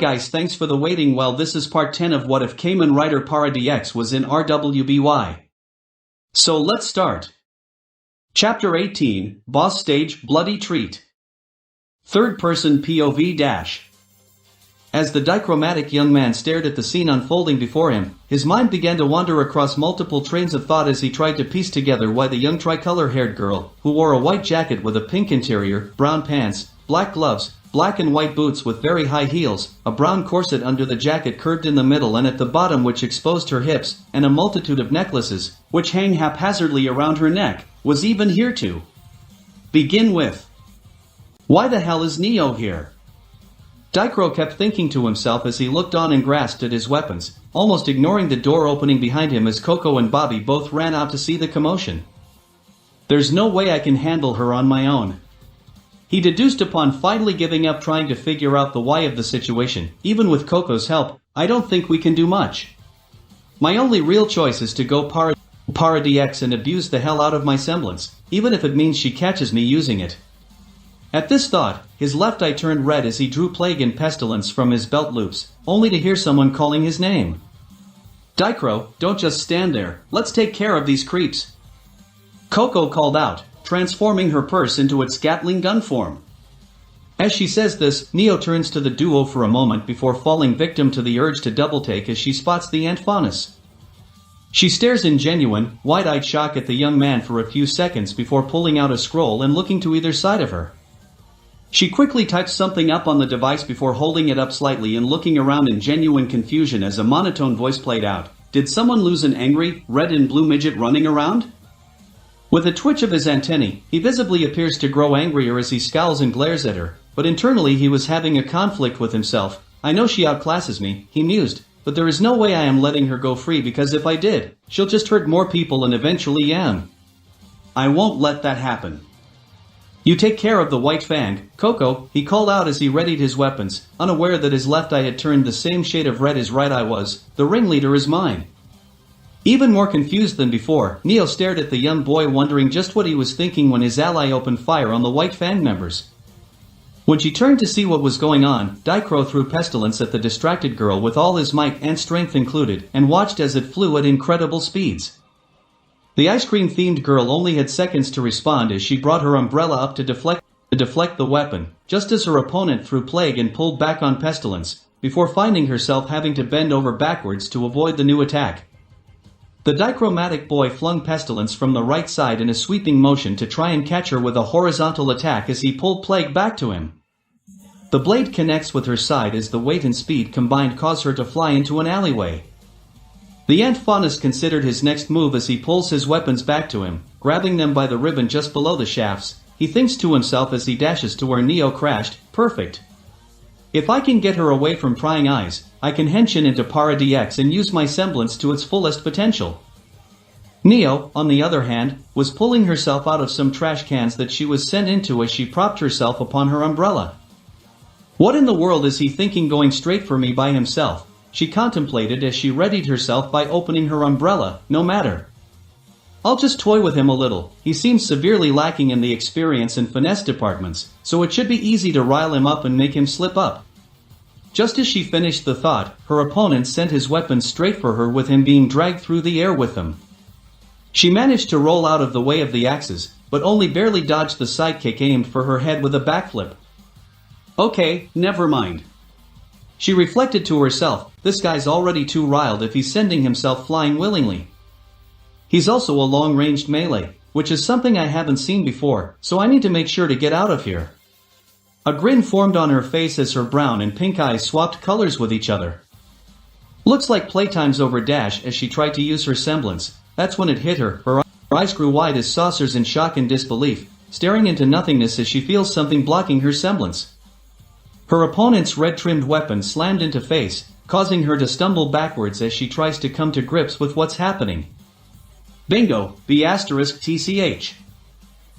guys, thanks for the waiting. Well, this is part 10 of What If Kamen writer Paradx was in RWBY. So let's start. Chapter 18, Boss Stage, Bloody Treat. Third person POV dash. As the dichromatic young man stared at the scene unfolding before him, his mind began to wander across multiple trains of thought as he tried to piece together why the young tricolor-haired girl, who wore a white jacket with a pink interior, brown pants, black gloves, black and white boots with very high heels, a brown corset under the jacket curved in the middle and at the bottom which exposed her hips, and a multitude of necklaces, which hang haphazardly around her neck, was even here to begin with. Why the hell is Neo here? Daikro kept thinking to himself as he looked on and grasped at his weapons, almost ignoring the door opening behind him as Coco and Bobby both ran out to see the commotion. There's no way I can handle her on my own. He deduced upon finally giving up trying to figure out the why of the situation. Even with Coco's help, I don't think we can do much. My only real choice is to go Paradx and abuse the hell out of my semblance, even if it means she catches me using it. At this thought, his left eye turned red as he drew Plague and Pestilence from his belt loops, only to hear someone calling his name. Daikro, don't just stand there, let's take care of these creeps. Coco called out, transforming her purse into its Gatling gun form. As she says this, Neo turns to the duo for a moment before falling victim to the urge to double-take as she spots the antagonist. She stares in genuine, wide-eyed shock at the young man for a few seconds before pulling out a scroll and looking to either side of her. She quickly types something up on the device before holding it up slightly and looking around in genuine confusion as a monotone voice played out. Did someone lose an angry, red and blue midget running around? With a twitch of his antennae, he visibly appears to grow angrier as he scowls and glares at her, but internally he was having a conflict with himself. I know she outclasses me, he mused, but there is no way I am letting her go free because if I did, she'll just hurt more people and eventually am. I won't let that happen. You take care of the White Fang, Coco, he called out as he readied his weapons, unaware that his left eye had turned the same shade of red his right eye was. The ringleader is mine. Even more confused than before, Neo stared at the young boy wondering just what he was thinking when his ally opened fire on the White Fang members. When she turned to see what was going on, Daikro threw Pestilence at the distracted girl with all his might and strength included, and watched as it flew at incredible speeds. The ice cream-themed girl only had seconds to respond as she brought her umbrella up to deflect the weapon, just as her opponent threw Plague and pulled back on Pestilence, before finding herself having to bend over backwards to avoid the new attack. The dichromatic boy flung Pestilence from the right side in a sweeping motion to try and catch her with a horizontal attack as he pulled Plague back to him. The blade connects with her side as the weight and speed combined cause her to fly into an alleyway. The antagonist considered his next move as he pulls his weapons back to him, grabbing them by the ribbon just below the shafts. He thinks to himself as he dashes to where Neo crashed, perfect. If I can get her away from prying eyes, I can hench into Paradx and use my semblance to its fullest potential. Neo, on the other hand, was pulling herself out of some trash cans that she was sent into as she propped herself upon her umbrella. What in the world is he thinking going straight for me by himself? She contemplated as she readied herself by opening her umbrella. No matter. I'll just toy with him a little. He seems severely lacking in the experience and finesse departments, so it should be easy to rile him up and make him slip up. Just as she finished the thought, her opponent sent his weapon straight for her with him being dragged through the air with them. She managed to roll out of the way of the axes, but only barely dodged the sidekick aimed for her head with a backflip. Okay, never mind. She reflected to herself, this guy's already too riled if he's sending himself flying willingly. He's also a long-ranged melee, which is something I haven't seen before, so I need to make sure to get out of here. A grin formed on her face as her brown and pink eyes swapped colors with each other. Looks like playtime's over dash as she tried to use her semblance. That's when it hit her. Her eyes grew wide as saucers in shock and disbelief, staring into nothingness as she feels something blocking her semblance. Her opponent's red-trimmed weapon slammed into face, causing her to stumble backwards as she tries to come to grips with what's happening. Bingo, B*TCH.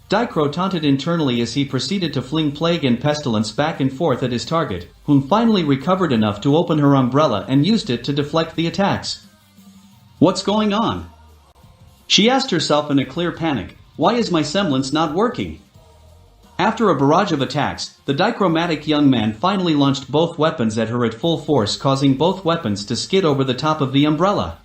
Daikro taunted internally as he proceeded to fling Plague and Pestilence back and forth at his target, whom finally recovered enough to open her umbrella and used it to deflect the attacks. What's going on? She asked herself in a clear panic, why is my semblance not working? After a barrage of attacks, the dichromatic young man finally launched both weapons at her at full force, causing both weapons to skid over the top of the umbrella.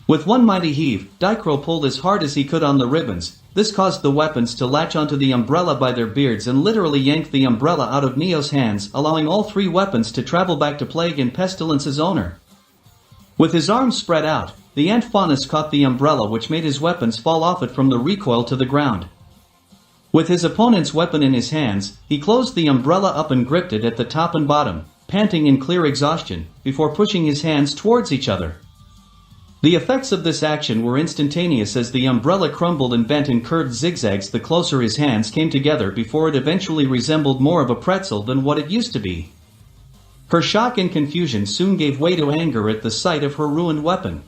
With one mighty heave, Dichro pulled as hard as he could on the ribbons. This caused the weapons to latch onto the umbrella by their beards and literally yanked the umbrella out of Neo's hands, allowing all three weapons to travel back to Plague and Pestilence's owner. With his arms spread out, the Ant Faunus caught the umbrella, which made his weapons fall off it from the recoil to the ground. With his opponent's weapon in his hands, he closed the umbrella up and gripped it at the top and bottom, panting in clear exhaustion, before pushing his hands towards each other. The effects of this action were instantaneous as the umbrella crumbled and bent in curved zigzags the closer his hands came together, before it eventually resembled more of a pretzel than what it used to be. Her shock and confusion soon gave way to anger at the sight of her ruined weapon.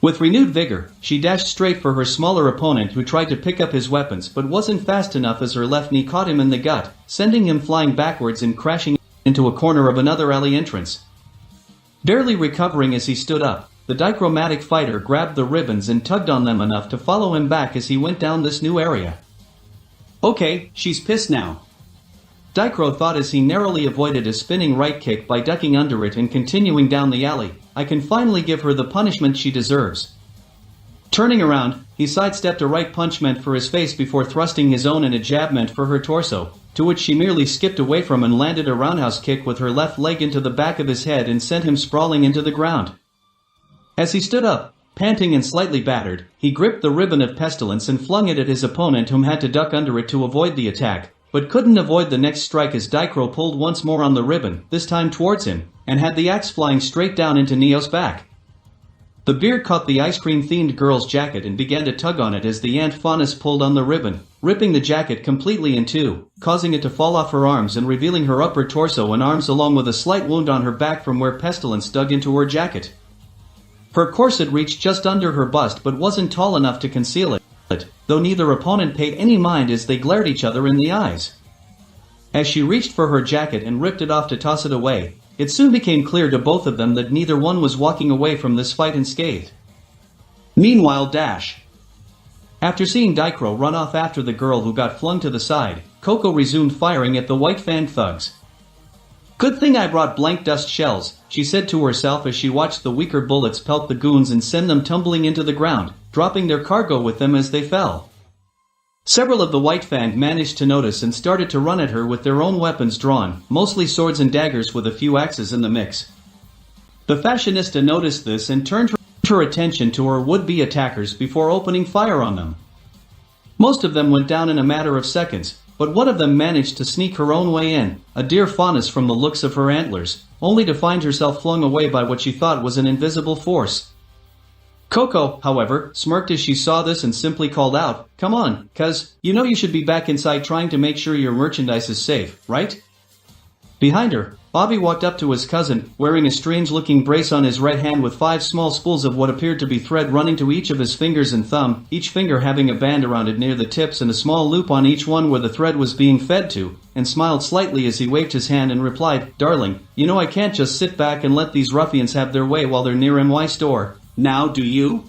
With renewed vigor, she dashed straight for her smaller opponent, who tried to pick up his weapons but wasn't fast enough as her left knee caught him in the gut, sending him flying backwards and crashing into a corner of another alley entrance. Barely recovering as he stood up, the dichromatic fighter grabbed the ribbons and tugged on them enough to follow him back as he went down this new area. Okay, she's pissed now. Dichro thought as he narrowly avoided a spinning right kick by ducking under it and continuing down the alley. I can finally give her the punishment she deserves. Turning around, he sidestepped a right punch meant for his face before thrusting his own in a jab meant for her torso, to which she merely skipped away from and landed a roundhouse kick with her left leg into the back of his head and sent him sprawling into the ground. As he stood up, panting and slightly battered, he gripped the ribbon of pestilence and flung it at his opponent, whom had to duck under it to avoid the attack, but couldn't avoid the next strike as Dichro pulled once more on the ribbon, this time towards him, and had the axe flying straight down into Neo's back. The beard caught the ice cream-themed girl's jacket and began to tug on it as the Ant Faunus pulled on the ribbon, ripping the jacket completely in two, causing it to fall off her arms and revealing her upper torso and arms along with a slight wound on her back from where Pestilence dug into her jacket. Her corset reached just under her bust but wasn't tall enough to conceal it, though neither opponent paid any mind as they glared each other in the eyes. As she reached for her jacket and ripped it off to toss it away, it soon became clear to both of them that neither one was walking away from this fight unscathed. Meanwhile, after seeing Dichro run off after the girl who got flung to the side, Coco resumed firing at the white-fanged thugs. Good thing I brought blank dust shells, she said to herself as she watched the weaker bullets pelt the goons and send them tumbling into the ground, dropping their cargo with them as they fell. Several of the white-fanged managed to notice and started to run at her with their own weapons drawn, mostly swords and daggers with a few axes in the mix. The fashionista noticed this and turned her attention to her would-be attackers before opening fire on them. Most of them went down in a matter of seconds, but one of them managed to sneak her own way in, a deer faunus from the looks of her antlers, only to find herself flung away by what she thought was an invisible force. Coco, however, smirked as she saw this and simply called out, "Come on, cuz, you know you should be back inside trying to make sure your merchandise is safe, right?" Behind her, Bobby walked up to his cousin, wearing a strange-looking brace on his right hand with 5 small spools of what appeared to be thread running to each of his fingers and thumb, each finger having a band around it near the tips and a small loop on each one where the thread was being fed to, and smiled slightly as he waved his hand and replied, "Darling, you know I can't just sit back and let these ruffians have their way while they're near my store. Now do you?"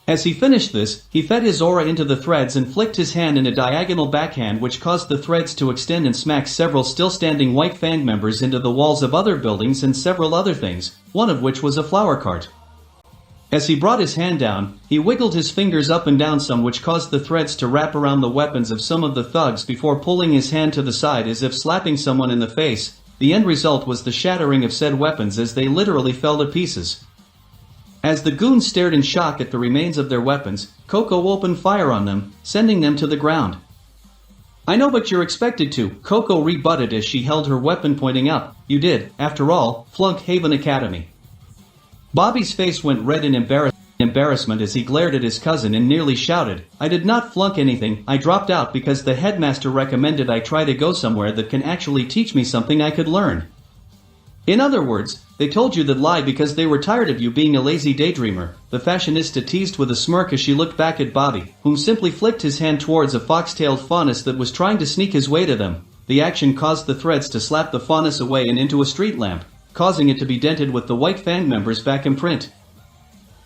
As he finished this, he fed his aura into the threads and flicked his hand in a diagonal backhand which caused the threads to extend and smack several still-standing white fang members into the walls of other buildings and several other things, one of which was a flower cart. As he brought his hand down, he wiggled his fingers up and down some, which caused the threads to wrap around the weapons of some of the thugs before pulling his hand to the side as if slapping someone in the face. The end result was the shattering of said weapons as they literally fell to pieces. As the goons stared in shock at the remains of their weapons, Coco opened fire on them, sending them to the ground. "I know, but you're expected to," Coco rebutted as she held her weapon pointing up. "You did, after all, flunk Haven Academy." Bobby's face went red in embarrassment as he glared at his cousin and nearly shouted, "I did not flunk anything, I dropped out because the headmaster recommended I try to go somewhere that can actually teach me something I could learn." "In other words, they told you that lie because they were tired of you being a lazy daydreamer," the fashionista teased with a smirk as she looked back at Bobby, whom simply flicked his hand towards a fox-tailed faunus that was trying to sneak his way to them. The action caused the threads to slap the faunus away and into a street lamp, causing it to be dented with the white fang members' back imprint.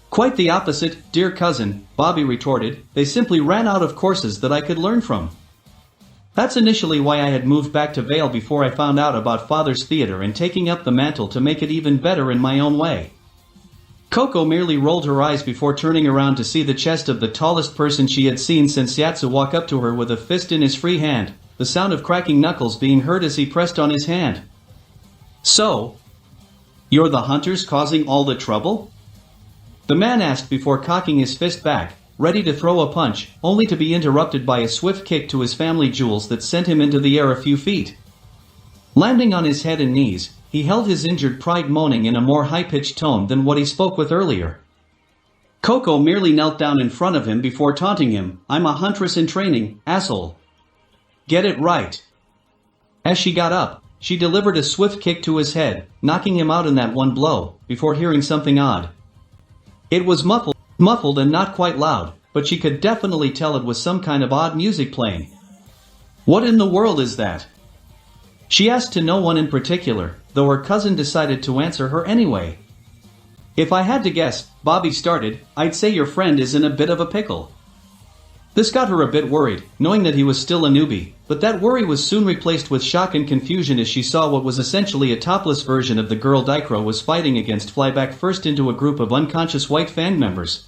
"Quite the opposite, dear cousin," Bobby retorted. "They simply ran out of courses that I could learn from." That's initially why I had moved back to Vale before I found out about Father's theater and taking up the mantle to make it even better in my own way. Coco merely rolled her eyes before turning around to see the chest of the tallest person she had seen since Yatsu walk up to her with a fist in his free hand, the sound of cracking knuckles being heard as he pressed on his hand. So, you're the hunters causing all the trouble? The man asked before cocking his fist back, ready to throw a punch, only to be interrupted by a swift kick to his family jewels that sent him into the air a few feet. Landing on his head and knees, he held his injured pride moaning in a more high-pitched tone than what he spoke with earlier. Coco merely knelt down in front of him before taunting him, "I'm a huntress in training, asshole. Get it right." As she got up, she delivered a swift kick to his head, knocking him out in that one blow, before hearing something odd. It was muffled and not quite loud, but she could definitely tell it was some kind of odd music playing. What in the world is that? She asked to no one in particular, though her cousin decided to answer her anyway. "If I had to guess," Bobby started, "I'd say your friend is in a bit of a pickle." This got her a bit worried, knowing that he was still a newbie, but that worry was soon replaced with shock and confusion as she saw what was essentially a topless version of the girl Daikro was fighting against fly back first into a group of unconscious white fan members.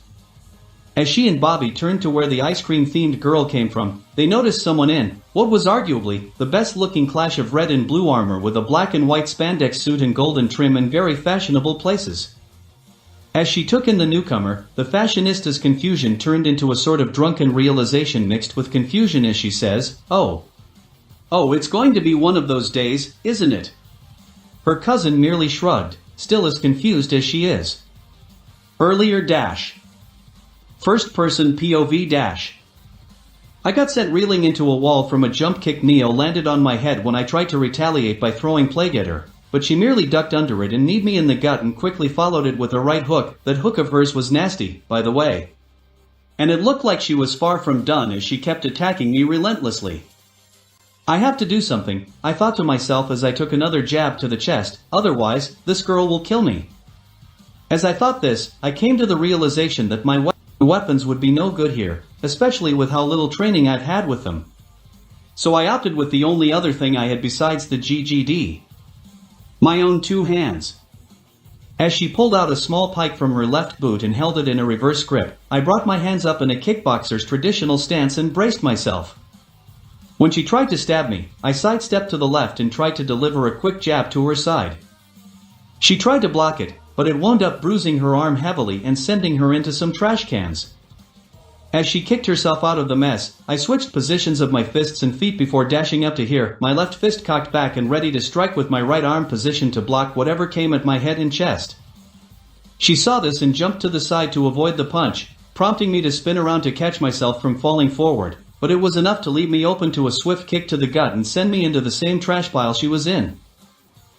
As she and Bobby turned to where the ice cream-themed girl came from, they noticed someone in what was arguably the best-looking clash of red and blue armor with a black and white spandex suit and golden trim in very fashionable places. As she took in the newcomer, the fashionista's confusion turned into a sort of drunken realization mixed with confusion as she says, "Oh, it's going to be one of those days, isn't it?" Her cousin merely shrugged, still as confused as she is. Earlier dash. First person POV dash. I got sent reeling into a wall from a jump kick Neo landed on my head when I tried to retaliate by throwing plague at her, but she merely ducked under it and kneed me in the gut and quickly followed it with a right hook. That hook of hers was nasty, by the way. And it looked like she was far from done as she kept attacking me relentlessly. I have to do something, I thought to myself as I took another jab to the chest, otherwise, this girl will kill me. As I thought this, I came to the realization that my weapons would be no good here, especially with how little training I've had with them. So I opted with the only other thing I had besides the GGD. My own two hands. As she pulled out a small pike from her left boot and held it in a reverse grip, I brought my hands up in a kickboxer's traditional stance and braced myself. When she tried to stab me, I sidestepped to the left and tried to deliver a quick jab to her side. She tried to block it, but it wound up bruising her arm heavily and sending her into some trash cans. As she kicked herself out of the mess, I switched positions of my fists and feet before dashing up to here, my left fist cocked back and ready to strike with my right arm positioned to block whatever came at my head and chest. She saw this and jumped to the side to avoid the punch, prompting me to spin around to catch myself from falling forward, but it was enough to leave me open to a swift kick to the gut and send me into the same trash pile she was in.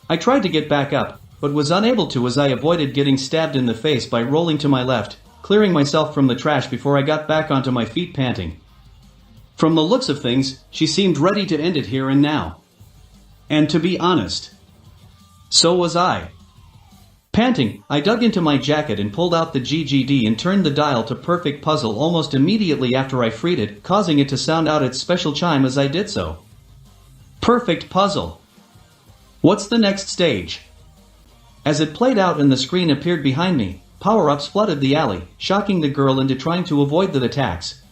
I tried to get back up, but was unable to as I avoided getting stabbed in the face by rolling to my left, clearing myself from the trash before I got back onto my feet panting. From the looks of things, she seemed ready to end it here and now. And to be honest, so was I. Panting, I dug into my jacket and pulled out the GGD and turned the dial to perfect puzzle almost immediately after I freed it, causing it to sound out its special chime as I did so. Perfect puzzle. What's the next stage? As it played out and the screen appeared behind me, power-ups flooded the alley, shocking the girl into trying to avoid the attacks.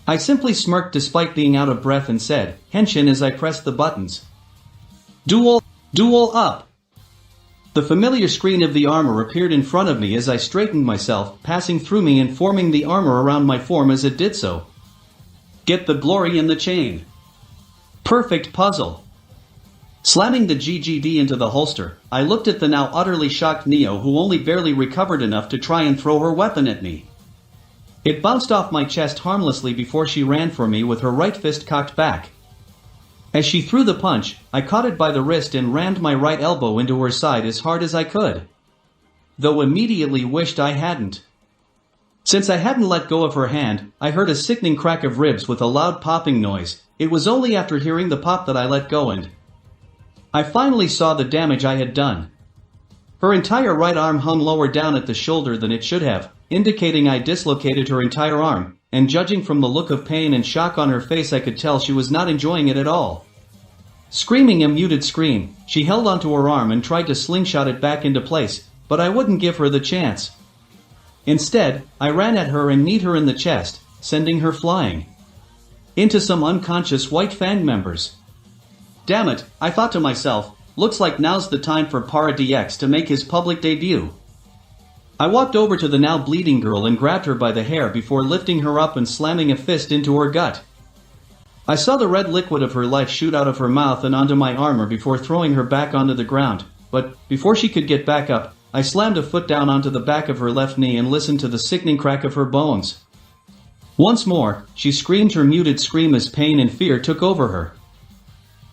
I simply smirked despite being out of breath and said, "Henshin," as I pressed the buttons. Duel up! The familiar screen of the armor appeared in front of me as I straightened myself, passing through me and forming the armor around my form as it did so. Get the glory in the chain. Perfect puzzle. Slamming the GGD into the holster, I looked at the now utterly shocked Neo who only barely recovered enough to try and throw her weapon at me. It bounced off my chest harmlessly before she ran for me with her right fist cocked back. As she threw the punch, I caught it by the wrist and rammed my right elbow into her side as hard as I could. Though immediately wished I hadn't. Since I hadn't let go of her hand, I heard a sickening crack of ribs with a loud popping noise. It was only after hearing the pop that I let go and I finally saw the damage I had done. Her entire right arm hung lower down at the shoulder than it should have, indicating I dislocated her entire arm, and judging from the look of pain and shock on her face I could tell she was not enjoying it at all. Screaming a muted scream, she held onto her arm and tried to slingshot it back into place, but I wouldn't give her the chance. Instead, I ran at her and kneed her in the chest, sending her flying into some unconscious white Fang members. Damn it, I thought to myself, looks like now's the time for Paradx to make his public debut. I walked over to the now bleeding girl and grabbed her by the hair before lifting her up and slamming a fist into her gut. I saw the red liquid of her life shoot out of her mouth and onto my armor before throwing her back onto the ground, but before she could get back up, I slammed a foot down onto the back of her left knee and listened to the sickening crack of her bones. Once more, she screamed her muted scream as pain and fear took over her.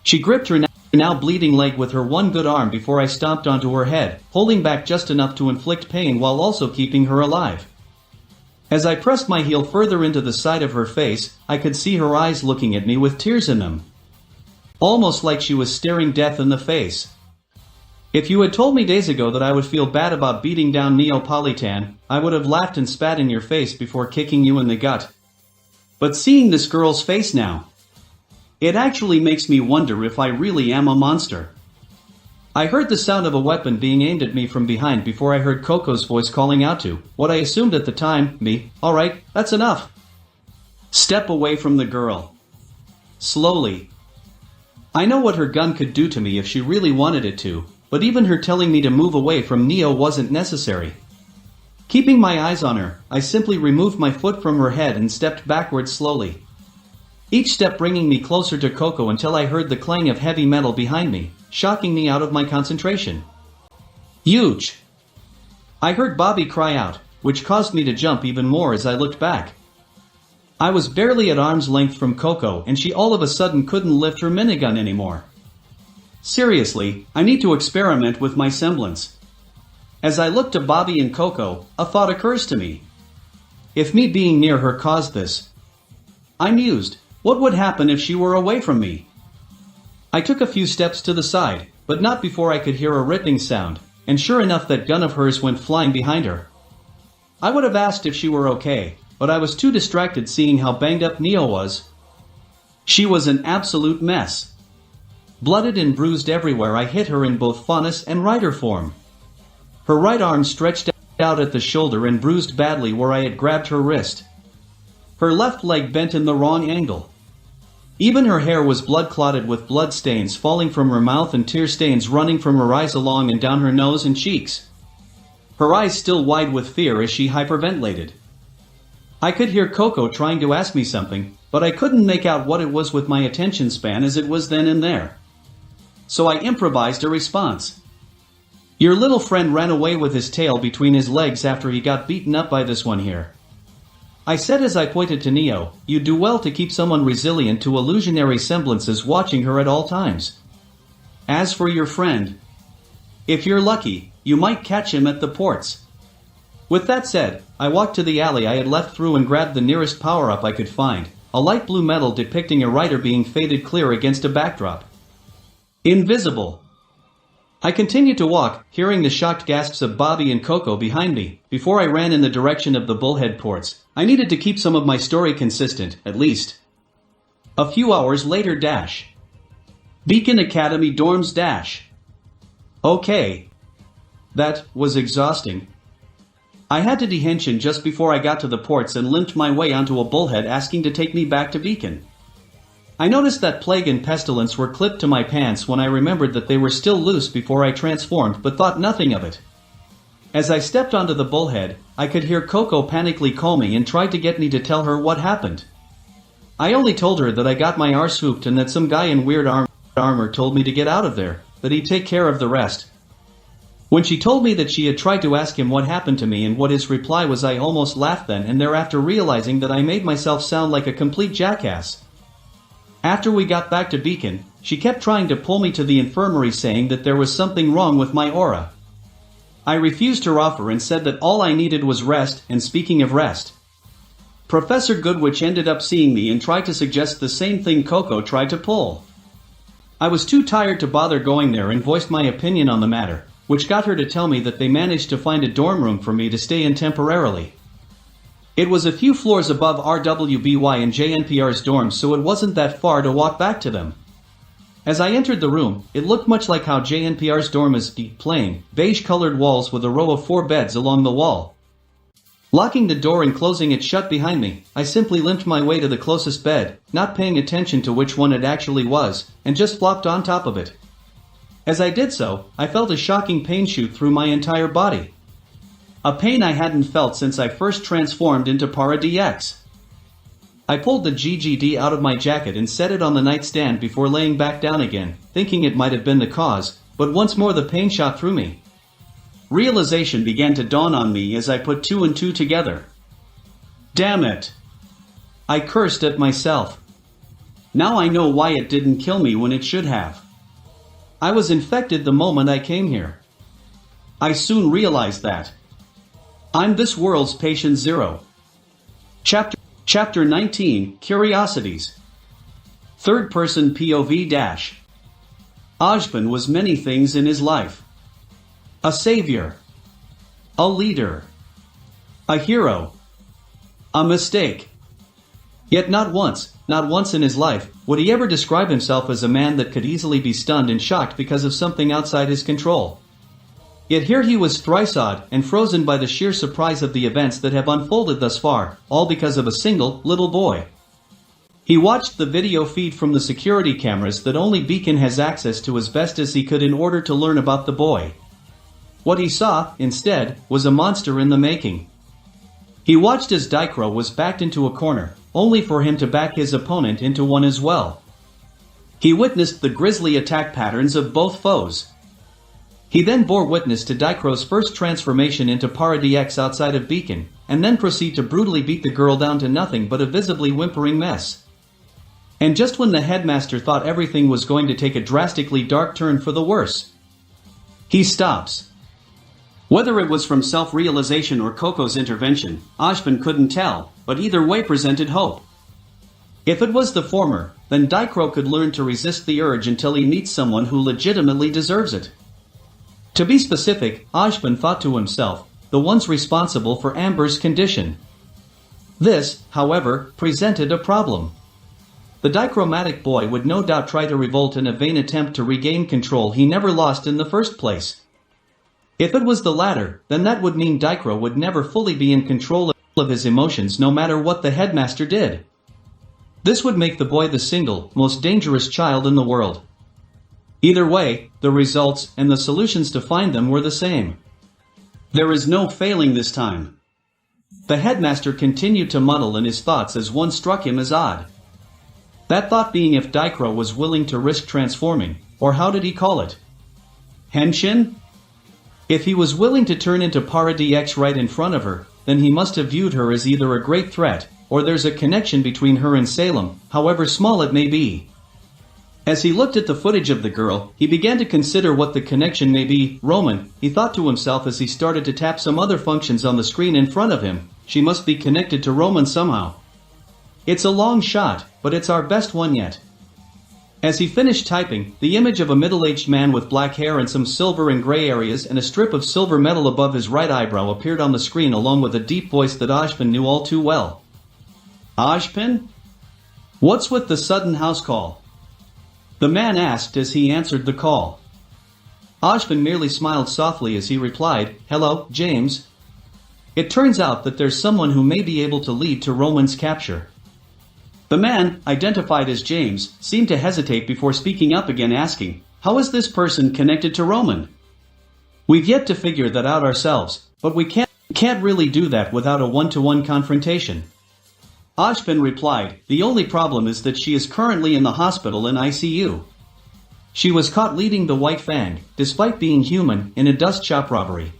She gripped her now bleeding leg with her one good arm before I stomped onto her head, holding back just enough to inflict pain while also keeping her alive. As I pressed my heel further into the side of her face, I could see her eyes looking at me with tears in them. Almost like she was staring death in the face. If you had told me days ago that I would feel bad about beating down Neapolitan, I would have laughed and spat in your face before kicking you in the gut. But seeing this girl's face now, it actually makes me wonder if I really am a monster. I heard the sound of a weapon being aimed at me from behind before I heard Coco's voice calling out to, what I assumed at the time, me, alright, that's enough. Step away from the girl. Slowly. I know what her gun could do to me if she really wanted it to, but even her telling me to move away from Neo wasn't necessary. Keeping my eyes on her, I simply removed my foot from her head and stepped backwards slowly. Each step bringing me closer to Coco until I heard the clang of heavy metal behind me, shocking me out of my concentration. Huge! I heard Bobby cry out, which caused me to jump even more as I looked back. I was barely at arm's length from Coco and she all of a sudden couldn't lift her minigun anymore. Seriously, I need to experiment with my semblance. As I look to Bobby and Coco, a thought occurs to me. If me being near her caused this, I mused, what would happen if she were away from me? I took a few steps to the side, but not before I could hear a ripping sound, and sure enough that gun of hers went flying behind her. I would have asked if she were okay, but I was too distracted seeing how banged up Neo was. She was an absolute mess. Blooded and bruised everywhere, I hit her in both Faunus and Rider form. Her right arm stretched out at the shoulder and bruised badly where I had grabbed her wrist. Her left leg bent in the wrong angle. Even her hair was blood-clotted with blood stains falling from her mouth and tear stains running from her eyes along and down her nose and cheeks. Her eyes still wide with fear as she hyperventilated. I could hear Coco trying to ask me something, but I couldn't make out what it was with my attention span as it was then and there. So I improvised a response. Your little friend ran away with his tail between his legs after he got beaten up by this one here. I said as I pointed to Neo, you'd do well to keep someone resilient to illusionary semblances watching her at all times. As for your friend, if you're lucky, you might catch him at the ports. With that said, I walked to the alley I had left through and grabbed the nearest power-up I could find, a light blue medal depicting a rider being faded clear against a backdrop. Invisible. I continued to walk, hearing the shocked gasps of Bobby and Coco behind me, before I ran in the direction of the Bullhead ports. I needed to keep some of my story consistent, at least. A few hours later dash. Beacon Academy dorms dash. Okay. That was exhausting. I had to dehension just before I got to the ports and limped my way onto a bullhead asking to take me back to Beacon. I noticed that Plague and Pestilence were clipped to my pants when I remembered that they were still loose before I transformed but thought nothing of it. As I stepped onto the bullhead, I could hear Coco panically call me and tried to get me to tell her what happened. I only told her that I got my arse hooped and that some guy in weird armor told me to get out of there, that he'd take care of the rest. When she told me that she had tried to ask him what happened to me and what his reply was, I almost laughed then and thereafter, realizing that I made myself sound like a complete jackass. After we got back to Beacon, she kept trying to pull me to the infirmary saying that there was something wrong with my aura. I refused her offer and said that all I needed was rest, and speaking of rest, Professor Goodwitch ended up seeing me and tried to suggest the same thing Coco tried to pull. I was too tired to bother going there and voiced my opinion on the matter, which got her to tell me that they managed to find a dorm room for me to stay in temporarily. It was a few floors above RWBY and JNPR's dorms, so it wasn't that far to walk back to them. As I entered the room, it looked much like how JNPR's dorm is: deep, plain, beige-colored walls with a row of 4 beds along the wall. Locking the door and closing it shut behind me, I simply limped my way to the closest bed, not paying attention to which one it actually was, and just flopped on top of it. As I did so, I felt a shocking pain shoot through my entire body. A pain I hadn't felt since I first transformed into Paradx. I pulled the GGD out of my jacket and set it on the nightstand before laying back down again, thinking it might have been the cause, but once more the pain shot through me. Realization began to dawn on me as I put 2 and 2 together. Damn it! I cursed at myself. Now I know why it didn't kill me when it should have. I was infected the moment I came here. I soon realized that. I'm this world's patient zero. Chapter 19, Curiosities. Third person POV-. Ozpin was many things in his life. A savior. A leader. A hero. A mistake. Yet not once in his life, would he ever describe himself as a man that could easily be stunned and shocked because of something outside his control. Yet here he was thrice awed and frozen by the sheer surprise of the events that have unfolded thus far, all because of a single, little boy. He watched the video feed from the security cameras that only Beacon has access to as best as he could in order to learn about the boy. What he saw, instead, was a monster in the making. He watched as Dicro was backed into a corner, only for him to back his opponent into one as well. He witnessed the grisly attack patterns of both foes. He then bore witness to Dicro's first transformation into Paradx outside of Beacon, and then proceed to brutally beat the girl down to nothing but a visibly whimpering mess. And just when the headmaster thought everything was going to take a drastically dark turn for the worse, he stops. Whether it was from self-realization or Coco's intervention, Ozpin couldn't tell, but either way presented hope. If it was the former, then Dicro could learn to resist the urge until he meets someone who legitimately deserves it. To be specific, Ozpin thought to himself, the ones responsible for Amber's condition. This, however, presented a problem. The dichromatic boy would no doubt try to revolt in a vain attempt to regain control he never lost in the first place. If it was the latter, then that would mean Dicro would never fully be in control of his emotions no matter what the headmaster did. This would make the boy the single, most dangerous child in the world. Either way, the results and the solutions to find them were the same. There is no failing this time. The headmaster continued to muddle in his thoughts as one struck him as odd. That thought being if Dicro was willing to risk transforming, or how did he call it? Henshin? If he was willing to turn into Paradx right in front of her, then he must have viewed her as either a great threat, or there's a connection between her and Salem, however small it may be. As he looked at the footage of the girl, he began to consider what the connection may be. Roman, he thought to himself as he started to tap some other functions on the screen in front of him. She must be connected to Roman somehow. It's a long shot, but it's our best one yet. As he finished typing, the image of a middle-aged man with black hair and some silver and gray areas and a strip of silver metal above his right eyebrow appeared on the screen along with a deep voice that Ozpin knew all too well. Ozpin? What's with the sudden house call? The man asked as he answered the call. Ozpin merely smiled softly as he replied, "Hello, James. It turns out that there's someone who may be able to lead to Roman's capture." The man, identified as James, seemed to hesitate before speaking up again, asking, "How is this person connected to Roman? We've yet to figure that out ourselves, but we can't really do that without a one-to-one confrontation." Ozpin replied, "The only problem is that she is currently in the hospital in ICU. She was caught leading the White Fang, despite being human, in a dust shop robbery.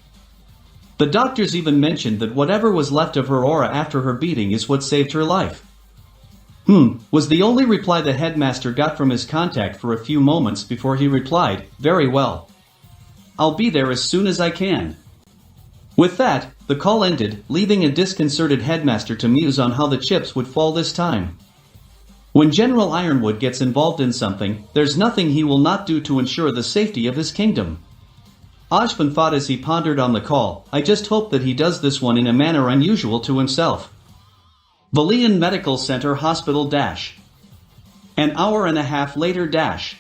The doctors even mentioned that whatever was left of her aura after her beating is what saved her life." Was the only reply the headmaster got from his contact for a few moments before he replied, "Very well. I'll be there as soon as I can." With that, the call ended, leaving a disconcerted headmaster to muse on how the chips would fall this time. When General Ironwood gets involved in something, there's nothing he will not do to ensure the safety of his kingdom. Ozpin thought as he pondered on the call, "I just hope that he does this one in a manner unusual to himself. Valian Medical Center Hospital dash. An hour and a half later dash.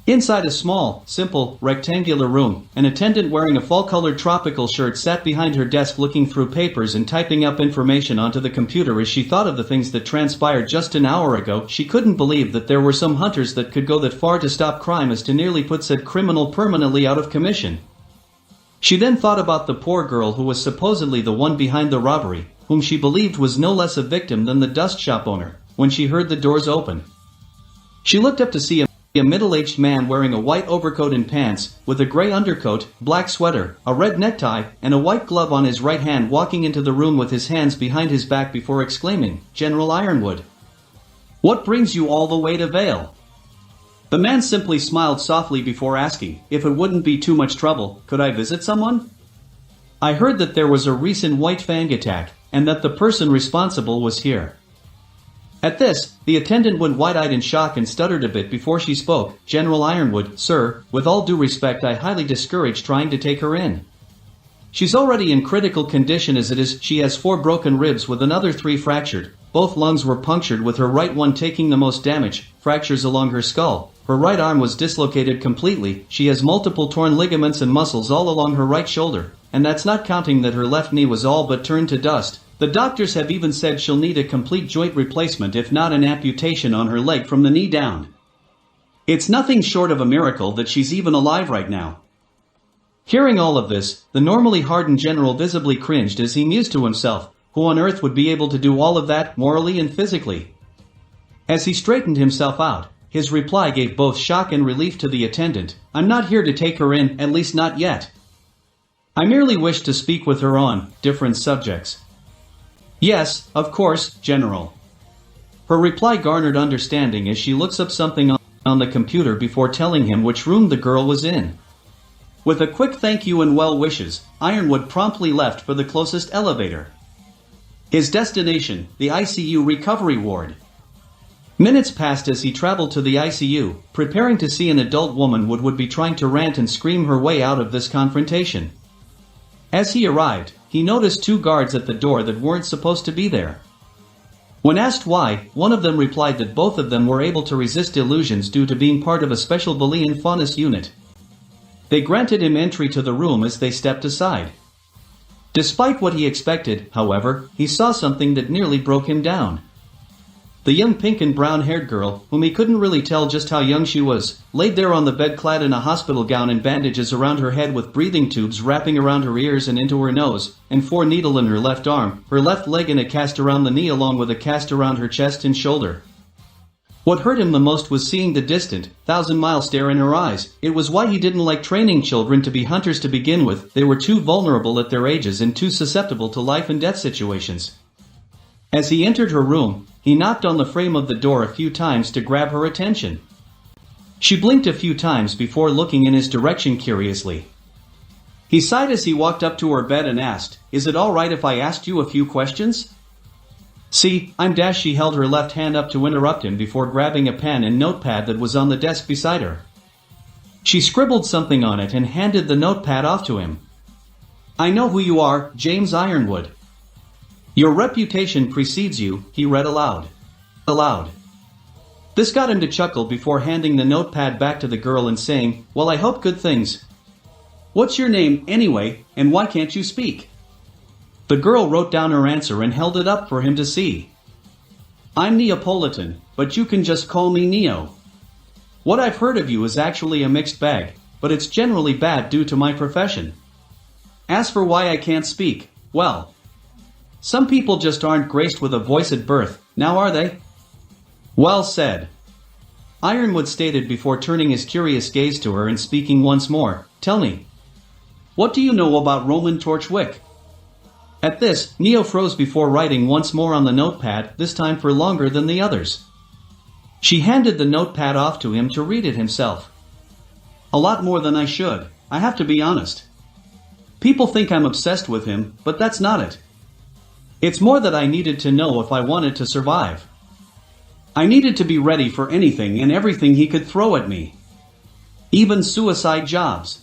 Inside a small, simple, rectangular room, an attendant wearing a fall-colored tropical shirt sat behind her desk looking through papers and typing up information onto the computer as she thought of the things that transpired just an hour ago. She couldn't believe that there were some hunters that could go that far to stop crime as to nearly put said criminal permanently out of commission. She then thought about the poor girl who was supposedly the one behind the robbery, whom she believed was no less a victim than the dust shop owner, when she heard the doors open. She looked up to see a middle-aged man wearing a white overcoat and pants, with a gray undercoat, black sweater, a red necktie, and a white glove on his right hand walking into the room with his hands behind his back before exclaiming, "General Ironwood. What brings you all the way to Vale?" The man simply smiled softly before asking, "If it wouldn't be too much trouble, could I visit someone? I heard that there was a recent White Fang attack, and that the person responsible was here." At this, the attendant went wide-eyed in shock and stuttered a bit before she spoke. "General Ironwood, sir, with all due respect, I highly discourage trying to take her in. She's already in critical condition as it is. She has 4 broken ribs with another 3 fractured. Both lungs were punctured with her right one taking the most damage, fractures along her skull. Her right arm was dislocated completely. She has multiple torn ligaments and muscles all along her right shoulder, and that's not counting that her left knee was all but turned to dust. The doctors have even said she'll need a complete joint replacement if not an amputation on her leg from the knee down. It's nothing short of a miracle that she's even alive right now." Hearing all of this, the normally hardened general visibly cringed as he mused to himself, who on earth would be able to do all of that, morally and physically? As he straightened himself out, his reply gave both shock and relief to the attendant. "I'm not here to take her in, at least not yet. I merely wish to speak with her on different subjects." "Yes, of course, General." Her reply garnered understanding as she looks up something on the computer before telling him which room the girl was in. With a quick thank you and well wishes, Ironwood promptly left for the closest elevator. His destination, the ICU recovery ward. Minutes passed as he traveled to the ICU, preparing to see an adult woman would be trying to rant and scream her way out of this confrontation. As he arrived, he noticed 2 guards at the door that weren't supposed to be there. When asked why, one of them replied that both of them were able to resist illusions due to being part of a special Boolean faunus unit. They granted him entry to the room as they stepped aside. Despite what he expected, however, he saw something that nearly broke him down. The young pink and brown-haired girl, whom he couldn't really tell just how young she was, laid there on the bed clad in a hospital gown and bandages around her head with breathing tubes wrapping around her ears and into her nose, and 4 needles in her left arm, her left leg in a cast around the knee along with a cast around her chest and shoulder. What hurt him the most was seeing the distant, 1,000-mile stare in her eyes. It was why he didn't like training children to be hunters to begin with. They were too vulnerable at their ages and too susceptible to life and death situations. As he entered her room, he knocked on the frame of the door a few times to grab her attention. She blinked a few times before looking in his direction curiously. He sighed as he walked up to her bed and asked, "Is it all right if I asked you a few questions?" "See, I'm Dash." She held her left hand up to interrupt him before grabbing a pen and notepad that was on the desk beside her. She scribbled something on it and handed the notepad off to him. "I know who you are, James Ironwood. Your reputation precedes you," he read aloud. This got him to chuckle before handing the notepad back to the girl and saying, "Well, I hope good things. What's your name, anyway, and why can't you speak?" The girl wrote down her answer and held it up for him to see. "I'm Neapolitan, but you can just call me Neo. What I've heard of you is actually a mixed bag, but it's generally bad due to my profession. As for why I can't speak, well, some people just aren't graced with a voice at birth, now are they?" "Well said," Ironwood stated before turning his curious gaze to her and speaking once more. "Tell me, what do you know about Roman Torchwick?" At this, Neo froze before writing once more on the notepad, this time for longer than the others. She handed the notepad off to him to read it himself. "A lot more than I should, I have to be honest. People think I'm obsessed with him, but that's not it. It's more that I needed to know if I wanted to survive. I needed to be ready for anything and everything he could throw at me. Even suicide jobs.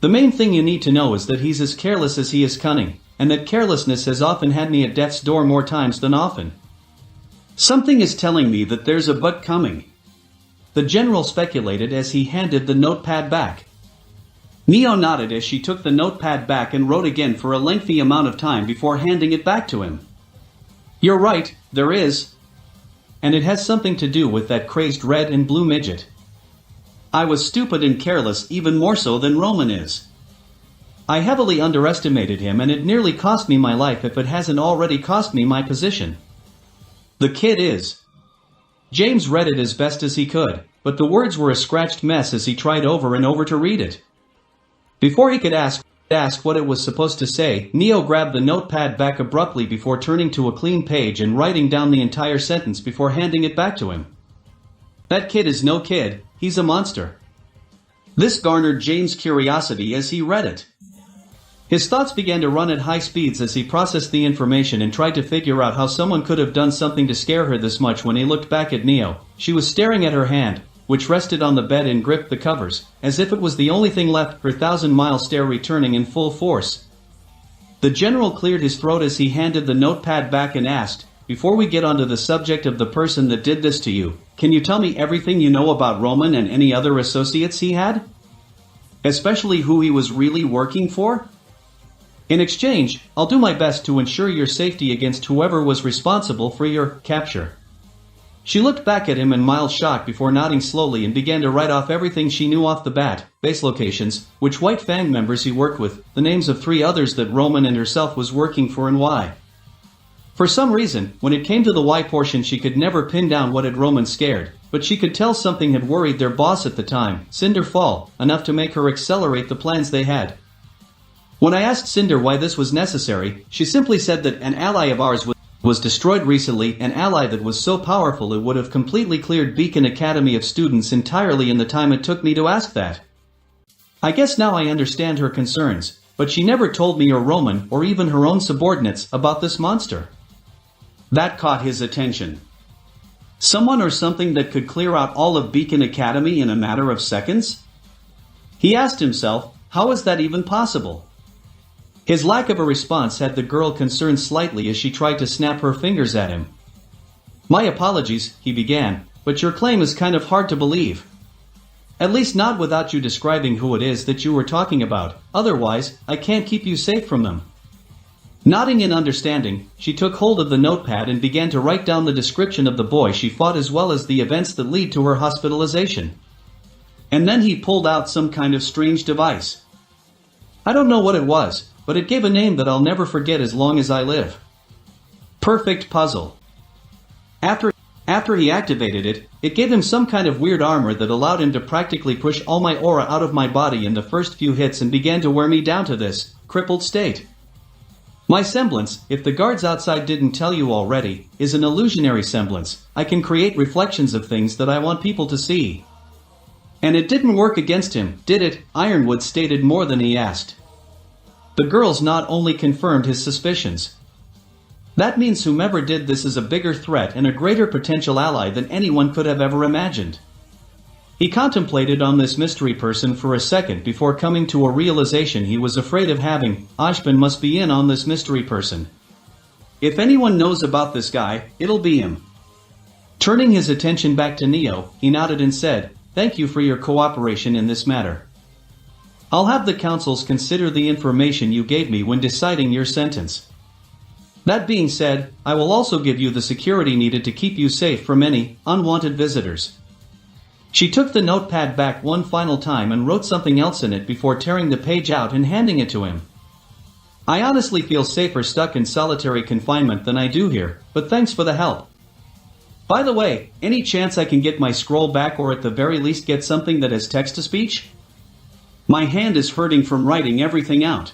The main thing you need to know is that he's as careless as he is cunning. and that carelessness has often had me at death's door more times than often. Something is telling me that there's a but coming. The general speculated as he handed the notepad back. Neo nodded as she took the notepad back and wrote again for a lengthy amount of time before handing it back to him. You're right, there is. And it has something to do with that crazed red and blue midget. I was stupid and careless, even more so than Roman is. I heavily underestimated him, and it nearly cost me my life if it hasn't already cost me my position. The kid is. James read it as best as he could, but the words were a scratched mess as he tried over and over to read it. Before he could ask what it was supposed to say, Neo grabbed the notepad back abruptly before turning to a clean page and writing down the entire sentence before handing it back to him. That kid is no kid, he's a monster. This garnered James' curiosity as he read it. His thoughts began to run at high speeds as he processed the information and tried to figure out how someone could have done something to scare her this much. When he looked back at Neo, she was staring at her hand, which rested on the bed and gripped the covers, as if it was the only thing left, her 1,000-mile stare returning in full force. The general cleared his throat as he handed the notepad back and asked, before we get onto the subject of the person that did this to you, can you tell me everything you know about Roman and any other associates he had? Especially who he was really working for? In exchange, I'll do my best to ensure your safety against whoever was responsible for your capture. She looked back at him in mild shock before nodding slowly and began to write off everything she knew off the bat: base locations, which White Fang members he worked with, the names of 3 others that Roman and herself was working for, and why. For some reason, when it came to the why portion, she could never pin down what had Roman scared, but she could tell something had worried their boss at the time, Cinder Fall, enough to make her accelerate the plans they had. When I asked Cinder why this was necessary, she simply said that an ally of ours was destroyed recently, an ally that was so powerful it would have completely cleared Beacon Academy of students entirely in the time it took me to ask that. I guess now I understand her concerns, but she never told me or Roman or even her own subordinates about this monster. That caught his attention. Someone or something that could clear out all of Beacon Academy in a matter of seconds? He asked himself, how is that even possible? His lack of a response had the girl concerned slightly as she tried to snap her fingers at him. My apologies, he began, but your claim is kind of hard to believe. At least not without you describing who it is that you were talking about, otherwise, I can't keep you safe from them. Nodding in understanding, she took hold of the notepad and began to write down the description of the boy she fought as well as the events that lead to her hospitalization. And then he pulled out some kind of strange device. I don't know what it was, but it gave a name that I'll never forget as long as I live. Perfect Puzzle. After he activated it, it gave him some kind of weird armor that allowed him to practically push all my aura out of my body in the first few hits and began to wear me down to this crippled state. My semblance, if the guards outside didn't tell you already, is an illusionary semblance. I can create reflections of things that I want people to see. And it didn't work against him, did it? Ironwood stated more than he asked. The girls not only confirmed his suspicions. That means whomever did this is a bigger threat and a greater potential ally than anyone could have ever imagined. He contemplated on this mystery person for a second before coming to a realization he was afraid of having. Ozpin must be in on this mystery person. If anyone knows about this guy, it'll be him. Turning his attention back to Neo, he nodded and said, "Thank you for your cooperation in this matter. I'll have the councils consider the information you gave me when deciding your sentence. That being said, I will also give you the security needed to keep you safe from any unwanted visitors." She took the notepad back one final time and wrote something else in it before tearing the page out and handing it to him. I honestly feel safer stuck in solitary confinement than I do here, but thanks for the help. By the way, any chance I can get my scroll back or at the very least get something that has text-to-speech? My hand is hurting from writing everything out.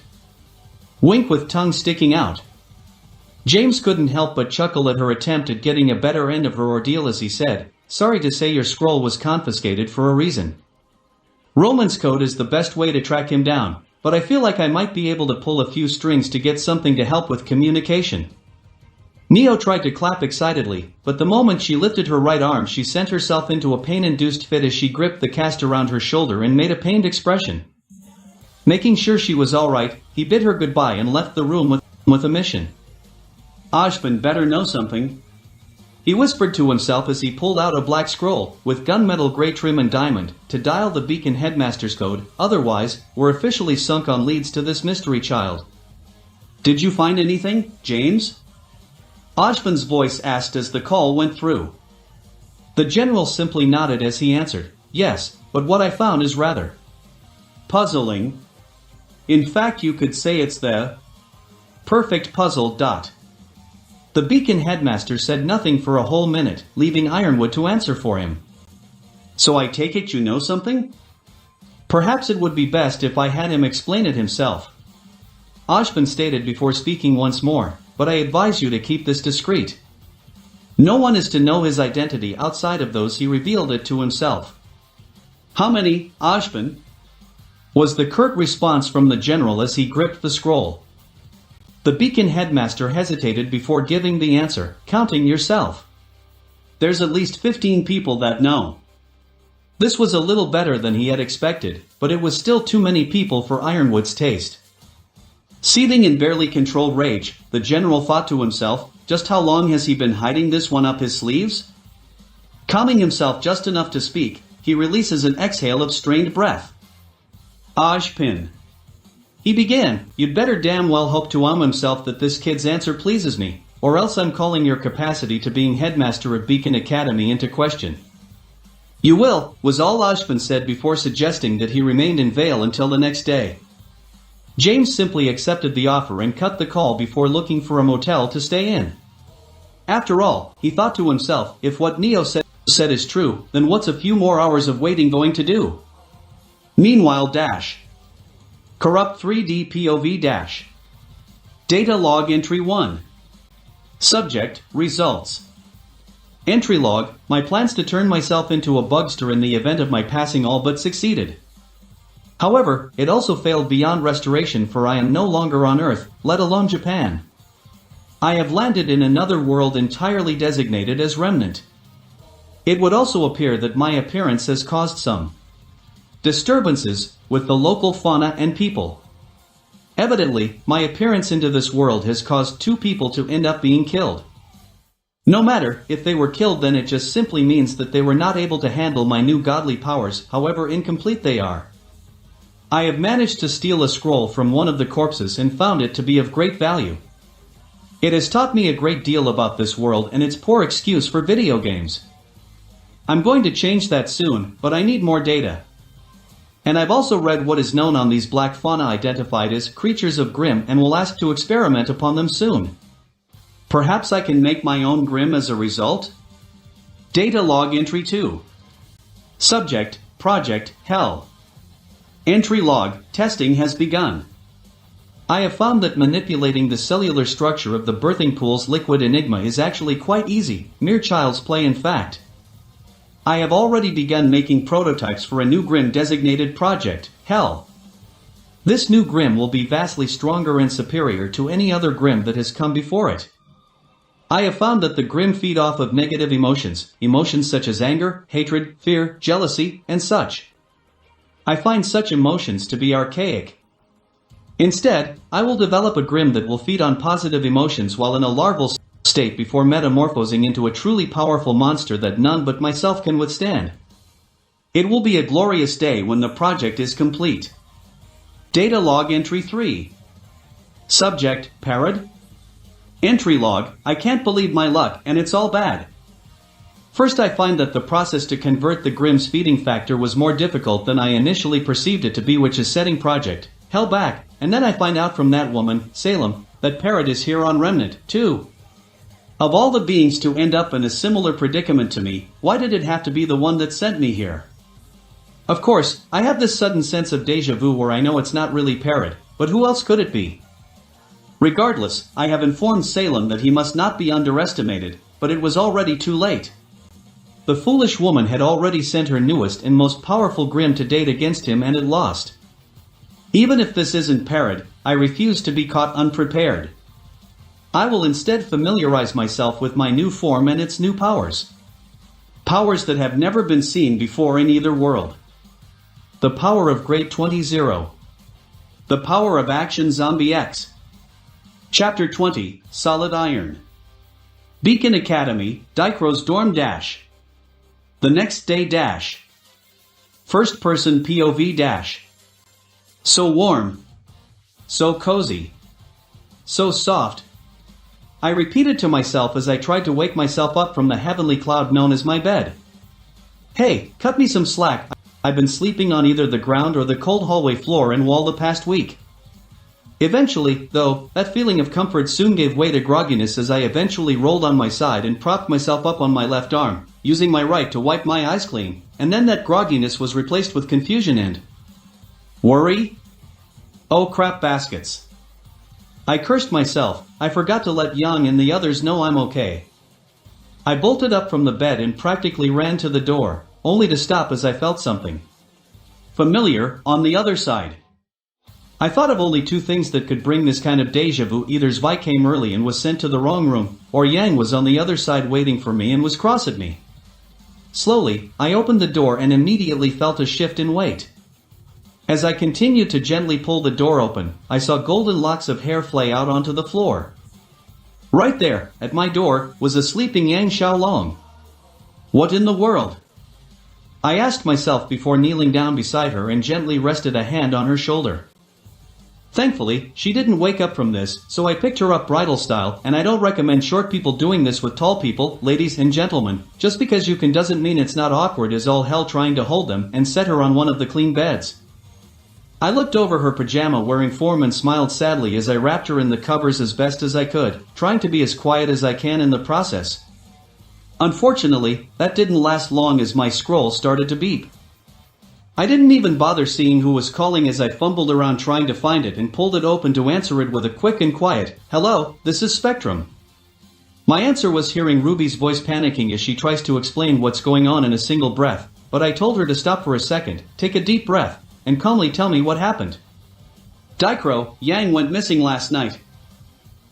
Wink with tongue sticking out. James couldn't help but chuckle at her attempt at getting a better end of her ordeal as he said, "Sorry to say your scroll was confiscated for a reason. Roman's code is the best way to track him down, but I feel like I might be able to pull a few strings to get something to help with communication." Neo tried to clap excitedly, but the moment she lifted her right arm she sent herself into a pain-induced fit as she gripped the cast around her shoulder and made a pained expression. Making sure she was alright, he bid her goodbye and left the room with a mission. Ozpin better know something. He whispered to himself as he pulled out a black scroll, with gunmetal grey trim and diamond, to dial the beacon headmaster's code. Otherwise, we're officially sunk on leads to this mystery child. Did you find anything, James? Ozpin's voice asked as the call went through. The general simply nodded as he answered, yes, but what I found is rather puzzling. In fact, you could say it's the perfect puzzle. The beacon headmaster said nothing for a whole minute, leaving Ironwood to answer for him. So I take it you know something? Perhaps it would be best if I had him explain it himself. Ozpin stated before speaking once more, but I advise you to keep this discreet. No one is to know his identity outside of those he revealed it to himself. How many, Ozpin? Was the curt response from the general as he gripped the scroll. The beacon headmaster hesitated before giving the answer, counting yourself. There's at least 15 people that know. This was a little better than he had expected, but it was still too many people for Ironwood's taste. Seething in barely controlled rage, the general thought to himself, just how long has he been hiding this one up his sleeves? Calming himself just enough to speak, he releases an exhale of strained breath. Ozpin. He began, you'd better damn well hope to himself that this kid's answer pleases me, or else I'm calling your capacity to being headmaster of Beacon Academy into question. You will, was all Ozpin said before suggesting that he remained in Vale until the next day. James simply accepted the offer and cut the call before looking for a motel to stay in. After all, he thought to himself, if what Neo said is true, then what's a few more hours of waiting going to do? Meanwhile Corrupt 3D POV Data log entry 1. Subject, results. Entry log, my plans to turn myself into a bugster in the event of my passing all but succeeded. However, it also failed beyond restoration, for I am no longer on Earth, let alone Japan. I have landed in another world entirely designated as Remnant. It would also appear that my appearance has caused some disturbances with the local fauna and people. Evidently, my appearance into this world has caused 2 people to end up being killed. No matter if they were killed, then it just simply means that they were not able to handle my new godly powers, however incomplete they are. I have managed to steal a scroll from one of the corpses and found it to be of great value. It has taught me a great deal about this world and its poor excuse for video games. I'm going to change that soon, but I need more data. And I've also read what is known on these black fauna identified as creatures of Grimm and will ask to experiment upon them soon. Perhaps I can make my own Grimm as a result? Data log entry 2. Subject, Project, Hell. Entry log, testing has begun. I have found that manipulating the cellular structure of the birthing pool's liquid enigma is actually quite easy, mere child's play in fact. I have already begun making prototypes for a new Grimm designated Project, Hell. This new Grimm will be vastly stronger and superior to any other Grimm that has come before it. I have found that the Grimm feed off of negative emotions such as anger, hatred, fear, jealousy, and such. I find such emotions to be archaic. Instead, I will develop a Grimm that will feed on positive emotions while in a larval state before metamorphosing into a truly powerful monster that none but myself can withstand. It will be a glorious day when the project is complete. Data log entry 3. Subject, Paradx. Entry log, I can't believe my luck and it's all bad. First, I find that the process to convert the Grimm's feeding factor was more difficult than I initially perceived it to be, which is setting Project Hell back, and then I find out from that woman, Salem, that Paradx is here on Remnant, too. Of all the beings to end up in a similar predicament to me, why did it have to be the one that sent me here? Of course, I have this sudden sense of déjà vu where I know it's not really Paradx, but who else could it be? Regardless, I have informed Salem that he must not be underestimated, but it was already too late. The foolish woman had already sent her newest and most powerful Grimm to date against him and it lost. Even if this isn't Paradx, I refuse to be caught unprepared. I will instead familiarize myself with my new form and its new powers. Powers that have never been seen before in either world. The power of Great 20-0. The power of Action Zombie X. Chapter 20, Solid Iron. Beacon Academy, Dicro's Dorm Dash. The next day dash. First person POV dash. So warm. So cozy. So soft. I repeated to myself as I tried to wake myself up from the heavenly cloud known as my bed. Hey, cut me some slack. I've been sleeping on either the ground or the cold hallway floor and wall the past week. Eventually, though, that feeling of comfort soon gave way to grogginess as I eventually rolled on my side and propped myself up on my left arm, using my right to wipe my eyes clean, and then that grogginess was replaced with confusion and worry? Oh crap baskets. I cursed myself. I forgot to let Yang and the others know I'm okay. I bolted up from the bed and practically ran to the door, only to stop as I felt something familiar on the other side. I thought of only two things that could bring this kind of deja vu: either Zvi came early and was sent to the wrong room, or Yang was on the other side waiting for me and was cross at me. Slowly, I opened the door and immediately felt a shift in weight. As I continued to gently pull the door open, I saw golden locks of hair flay out onto the floor. Right there, at my door, was a sleeping Yang Xiaolong. What in the world? I asked myself before kneeling down beside her and gently rested a hand on her shoulder. Thankfully, she didn't wake up from this, so I picked her up bridal style, and I don't recommend short people doing this with tall people, ladies and gentlemen. Just because you can doesn't mean it's not awkward as all hell trying to hold them and set her on one of the clean beds. I looked over her pajama wearing form and smiled sadly as I wrapped her in the covers as best as I could, trying to be as quiet as I can in the process. Unfortunately, that didn't last long as my scroll started to beep. I didn't even bother seeing who was calling as I fumbled around trying to find it and pulled it open to answer it with a quick and quiet, "Hello, this is Spectrum." My answer was hearing Ruby's voice panicking as she tries to explain what's going on in a single breath, but I told her to stop for a second, take a deep breath, and calmly tell me what happened. "Dicro, Yang went missing last night."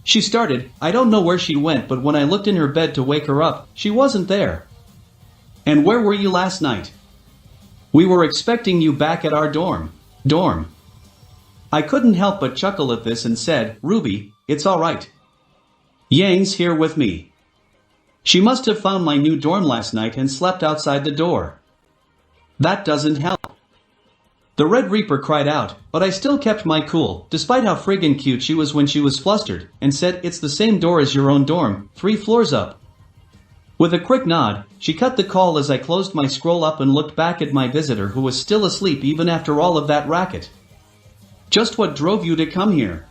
She started. I don't know where she went, but when I looked in her bed to wake her up, she wasn't there. "And where were you last night?" "We were expecting you back at our dorm." I couldn't help but chuckle at this and said, "Ruby, it's alright. Yang's here with me. She must have found my new dorm last night and slept outside the door." "That doesn't help." The Red Reaper cried out, but I still kept my cool, despite how friggin' cute she was when she was flustered, and said, "It's the same door as your own dorm, 3 floors up." With a quick nod, she cut the call as I closed my scroll up and looked back at my visitor who was still asleep even after all of that racket. "Just what drove you to come here?"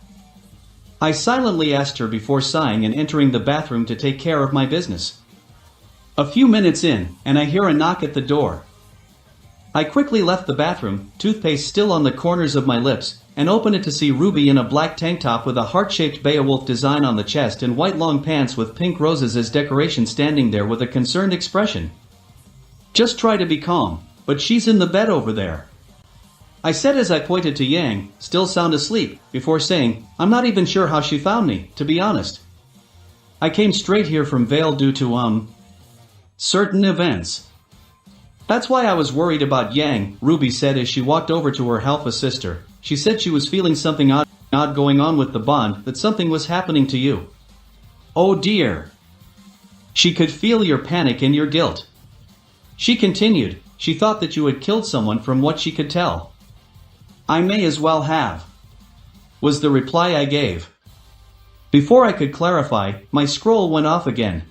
I silently asked her before sighing and entering the bathroom to take care of my business. A few minutes in, and I hear a knock at the door. I quickly left the bathroom, toothpaste still on the corners of my lips, and opened it to see Ruby in a black tank top with a heart-shaped Beowulf design on the chest and white long pants with pink roses as decoration, standing there with a concerned expression. "Just try to be calm, but she's in the bed over there," I said as I pointed to Yang, still sound asleep, before saying, "I'm not even sure how she found me, to be honest. I came straight here from Vale due to, certain events." "That's why I was worried about Yang," Ruby said as she walked over to her alpha sister. She said she was feeling something odd going on with the bond, that something was happening to you. "Oh dear." "She could feel your panic and your guilt." She continued, "She thought that you had killed someone from what she could tell." "I may as well have," was the reply I gave. Before I could clarify, my scroll went off again.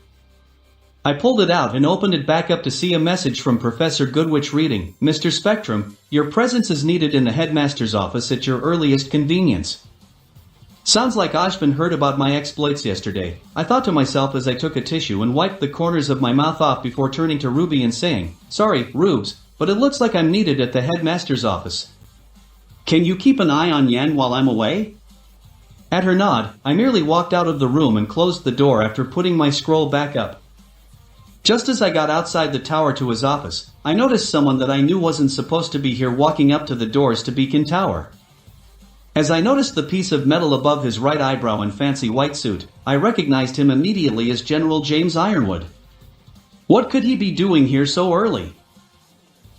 I pulled it out and opened it back up to see a message from Professor Goodwitch reading, "Mr. Spectrum, your presence is needed in the headmaster's office at your earliest convenience." Sounds like Ozpin heard about my exploits yesterday, I thought to myself as I took a tissue and wiped the corners of my mouth off before turning to Ruby and saying, "Sorry, Rubes, but it looks like I'm needed at the headmaster's office. Can you keep an eye on Yan while I'm away?" At her nod, I merely walked out of the room and closed the door after putting my scroll back up. Just as I got outside the tower to his office, I noticed someone that I knew wasn't supposed to be here walking up to the doors to Beacon Tower. As I noticed the piece of metal above his right eyebrow and fancy white suit, I recognized him immediately as General James Ironwood. What could he be doing here so early?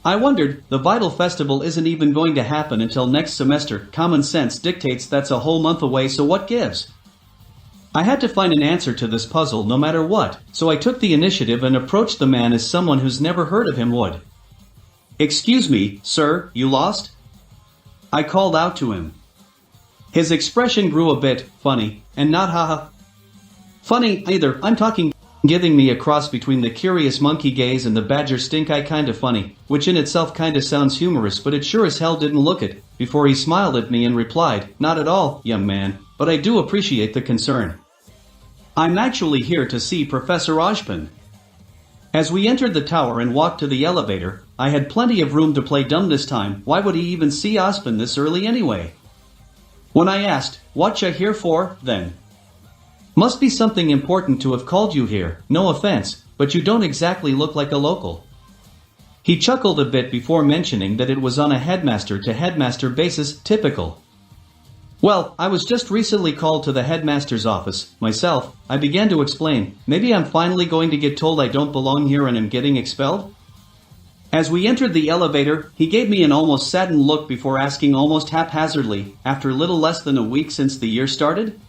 I wondered, the Vital Festival isn't even going to happen until next semester. Common sense dictates that's a whole month away, so what gives? I had to find an answer to this puzzle no matter what, so I took the initiative and approached the man as someone who's never heard of him would. "Excuse me, sir, you lost?" I called out to him. His expression grew a bit funny, and not haha funny either. I'm talking, giving me a cross between the curious monkey gaze and the badger stink eye kinda funny, which in itself kinda sounds humorous, but it sure as hell didn't look it, before he smiled at me and replied, "Not at all, young man, but I do appreciate the concern. I'm actually here to see Professor Ozpin." As we entered the tower and walked to the elevator, I had plenty of room to play dumb this time. Why would he even see Ozpin this early anyway? When I asked, "What ya here for, then?" "Must be something important to have called you here, no offense, but you don't exactly look like a local." He chuckled a bit before mentioning that it was on a headmaster to headmaster basis, typical. "Well, I was just recently called to the headmaster's office, myself," I began to explain. "Maybe I'm finally going to get told I don't belong here and am getting expelled?" As we entered the elevator, he gave me an almost saddened look before asking almost haphazardly, "After little less than a week since the year started?"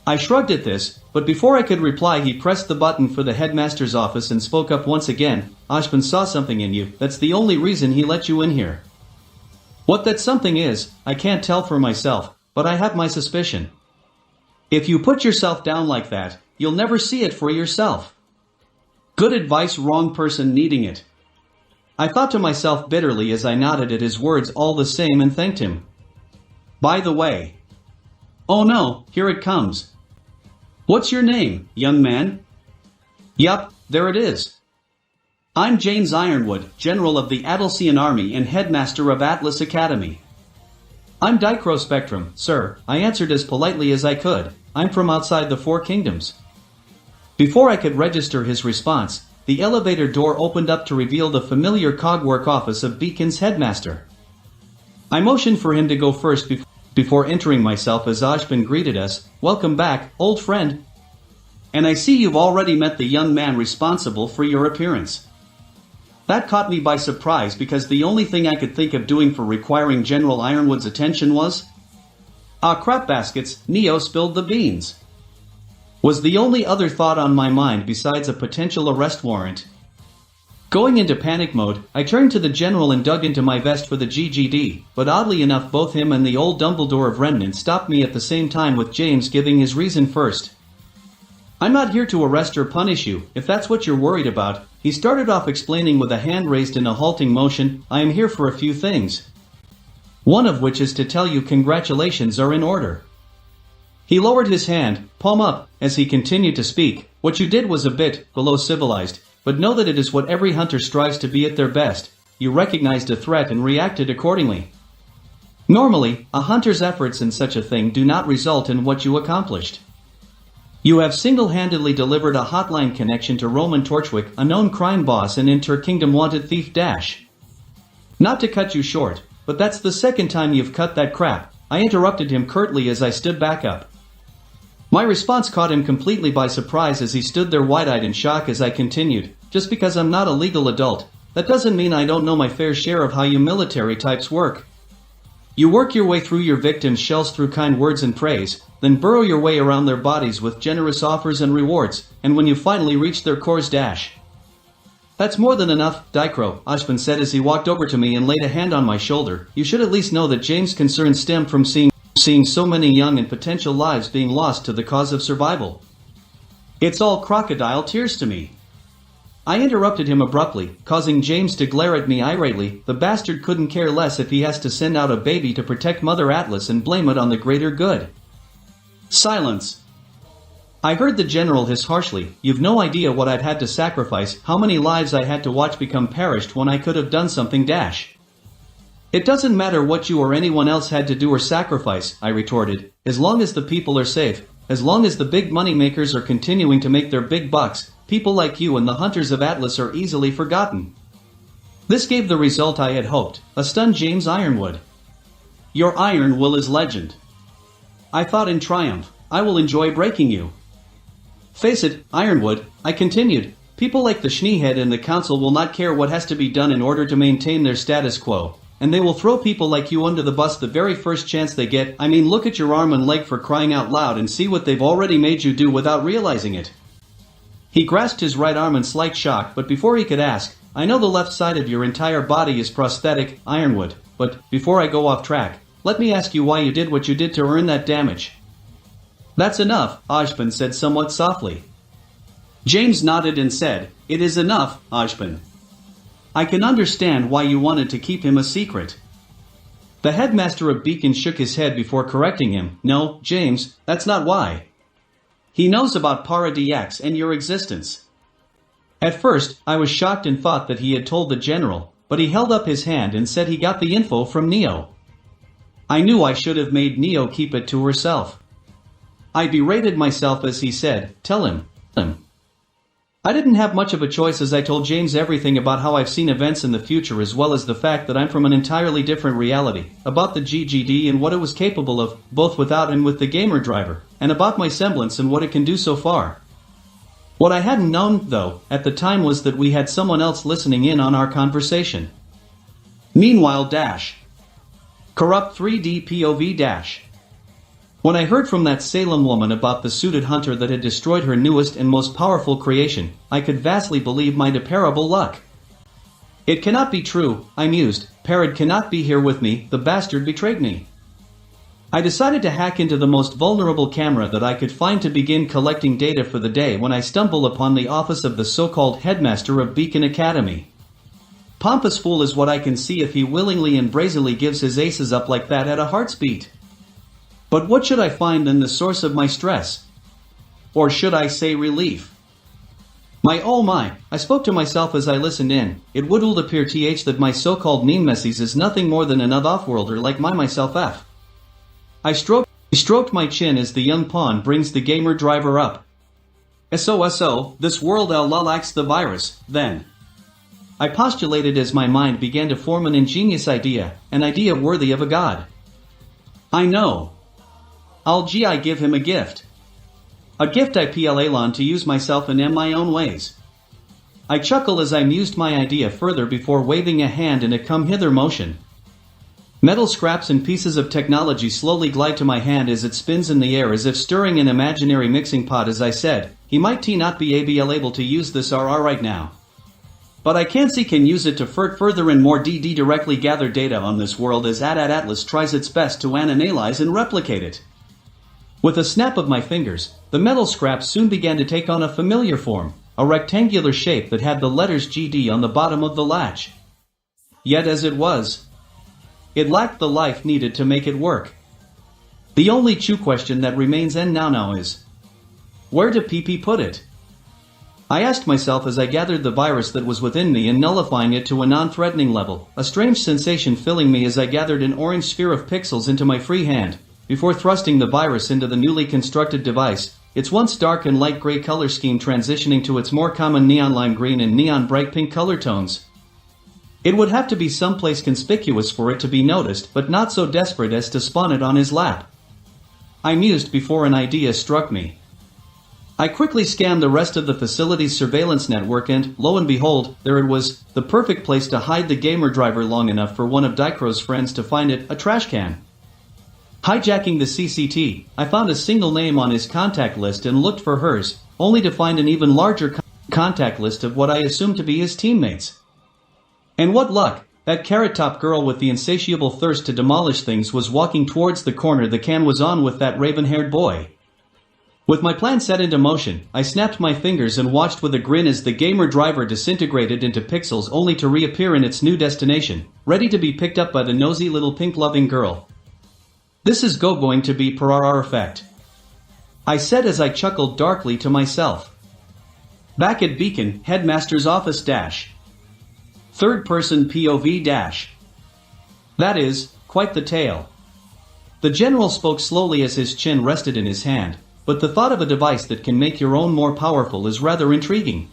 I shrugged at this, but before I could reply he pressed the button for the headmaster's office and spoke up once again. "Ozpin saw something in you, that's the only reason he let you in here. What that something is, I can't tell for myself, but I have my suspicion. If you put yourself down like that, you'll never see it for yourself." Good advice, wrong person needing it. I thought to myself bitterly as I nodded at his words all the same and thanked him. "By the way." "Oh no, here it comes. What's your name, young man?" "Yup, there it is. I'm James Ironwood, General of the Adelcian Army and Headmaster of Atlas Academy." "I'm Dicrospectrum, sir," I answered as politely as I could. "I'm from outside the Four Kingdoms." Before I could register his response, the elevator door opened up to reveal the familiar cogwork office of Beacon's headmaster. I motioned for him to go first before entering myself as Ozpin greeted us. "Welcome back, old friend. And I see you've already met the young man responsible for your appearance." That caught me by surprise because the only thing I could think of doing for requiring General Ironwood's attention was, "Ah crap baskets, Neo spilled the beans," was the only other thought on my mind besides a potential arrest warrant. Going into panic mode, I turned to the general and dug into my vest for the GGD, but oddly enough both him and the old Dumbledore of Remnant stopped me at the same time, with James giving his reason first. "I'm not here to arrest or punish you, if that's what you're worried about," he started off explaining with a hand raised in a halting motion. "I am here for a few things. One of which is to tell you congratulations are in order." He lowered his hand, palm up, as he continued to speak. "What you did was a bit below civilized, but know that it is what every hunter strives to be at their best. You recognized a threat and reacted accordingly. Normally, a hunter's efforts in such a thing do not result in what you accomplished. You have single-handedly delivered a hotline connection to Roman Torchwick, a known crime boss and inter-kingdom wanted thief dash. Not to cut you short, but that's the second time you've cut that crap," I interrupted him curtly as I stood back up. My response caught him completely by surprise as he stood there wide-eyed in shock as I continued. "Just because I'm not a legal adult, that doesn't mean I don't know my fair share of how you military types work. You work your way through your victims' shells through kind words and praise, then burrow your way around their bodies with generous offers and rewards, and when you finally reach their core's dash. That's more than enough, Dicro," Ozpin said as he walked over to me and laid a hand on my shoulder. "You should at least know that James' concerns stem from seeing so many young and potential lives being lost to the cause of survival. It's all crocodile tears to me." I interrupted him abruptly, causing James to glare at me irately. The bastard couldn't care less if he has to send out a baby to protect Mother Atlas and blame it on the greater good. Silence. I heard the general hiss harshly. "You've no idea what I've had to sacrifice, how many lives I had to watch become perished when I could have done something dash." "It doesn't matter what you or anyone else had to do or sacrifice," I retorted, "as long as the people are safe, as long as the big money makers are continuing to make their big bucks, people like you and the hunters of Atlas are easily forgotten." This gave the result I had hoped, a stunned James Ironwood. "Your iron will is legend," I thought in triumph. "I will enjoy breaking you." "Face it, Ironwood," I continued, "people like the Schneehead and the council will not care what has to be done in order to maintain their status quo, and they will throw people like you under the bus the very first chance they get. I mean, look at your arm and leg for crying out loud and see what they've already made you do without realizing it. He grasped his right arm in slight shock, but before he could ask, I know the left side of your entire body is prosthetic, Ironwood, but before I go off track, let me ask you why you did what you did to earn that damage. That's enough, Ozpin said somewhat softly. James nodded and said, It is enough, Ozpin. I can understand why you wanted to keep him a secret. The headmaster of Beacon shook his head before correcting him. No, James, that's not why. He knows about Paradx and your existence. At first, I was shocked and thought that he had told the general, but he held up his hand and said he got the info from Neo. I knew I should have made Neo keep it to herself. I berated myself as he said, Tell him. I didn't have much of a choice as I told James everything about how I've seen events in the future as well as the fact that I'm from an entirely different reality, about the GGD and what it was capable of, both without and with the gamer driver, and about my semblance and what it can do so far. What I hadn't known, though, at the time was that we had someone else listening in on our conversation. Meanwhile Corrupt 3D POV When I heard from that Salem woman about the suited hunter that had destroyed her newest and most powerful creation, I could vastly believe my deplorable luck. It cannot be true, I mused. Paradx cannot be here with me, the bastard betrayed me. I decided to hack into the most vulnerable camera that I could find to begin collecting data for the day when I stumbled upon the office of the so-called headmaster of Beacon Academy. Pompous fool is what I can see if he willingly and brazenly gives his aces up like that at a heart's beat. But what should I find in the source of my stress? Or should I say relief? My, I spoke to myself as I listened in. It would appear that my so-called nemesis is nothing more than another off-worlder like myself F. I stroked my chin as the young pawn brings the gamer driver up. So, this world lacks the virus, then. I postulated as my mind began to form an ingenious idea, an idea worthy of a god. I know. I'll give him a gift. A gift I plan to use myself in my own ways. I chuckled as I mused my idea further before waving a hand in a come-hither motion. Metal scraps and pieces of technology slowly glide to my hand as it spins in the air as if stirring an imaginary mixing pot as I said, he might not be able to use this RR right now. But I can use it to further and more directly gather data on this world as Atlas tries its best to analyze and replicate it. With a snap of my fingers, the metal scraps soon began to take on a familiar form, a rectangular shape that had the letters GD on the bottom of the latch. Yet as it was, it lacked the life needed to make it work. The only true question that remains now is, where did PP put it? I asked myself as I gathered the virus that was within me and nullifying it to a non-threatening level, a strange sensation filling me as I gathered an orange sphere of pixels into my free hand, before thrusting the virus into the newly constructed device, its once dark and light gray color scheme transitioning to its more common neon lime green and neon bright pink color tones. It would have to be someplace conspicuous for it to be noticed, but not so desperate as to spawn it on his lap. I mused before an idea struck me. I quickly scanned the rest of the facility's surveillance network and, lo and behold, there it was, the perfect place to hide the gamer driver long enough for one of Dicro's friends to find it, a trash can. Hijacking the CCT, I found a single name on his contact list and looked for hers, only to find an even larger contact list of what I assumed to be his teammates. And what luck, that carrot-top girl with the insatiable thirst to demolish things was walking towards the corner the can was on with that raven-haired boy. With my plan set into motion, I snapped my fingers and watched with a grin as the gamer driver disintegrated into pixels only to reappear in its new destination, ready to be picked up by the nosy little pink-loving girl. This is going to be per effect, I said as I chuckled darkly to myself. Back at Beacon, Headmaster's office Third-person POV That is, quite the tale. The general spoke slowly as his chin rested in his hand, but the thought of a device that can make your own more powerful is rather intriguing.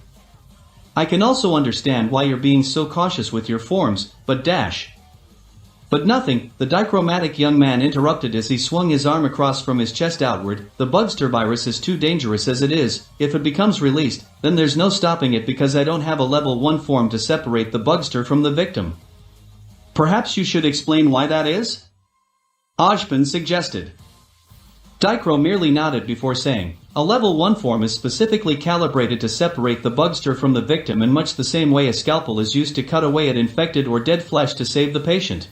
I can also understand why you're being so cautious with your forms, but nothing, the dichromatic young man interrupted as he swung his arm across from his chest outward. The bugster virus is too dangerous as it is. If it becomes released, then there's no stopping it because I don't have a level 1 form to separate the bugster from the victim. Perhaps you should explain why that is? Ozpin suggested. Dicro merely nodded before saying, a level 1 form is specifically calibrated to separate the bugster from the victim in much the same way a scalpel is used to cut away at infected or dead flesh to save the patient.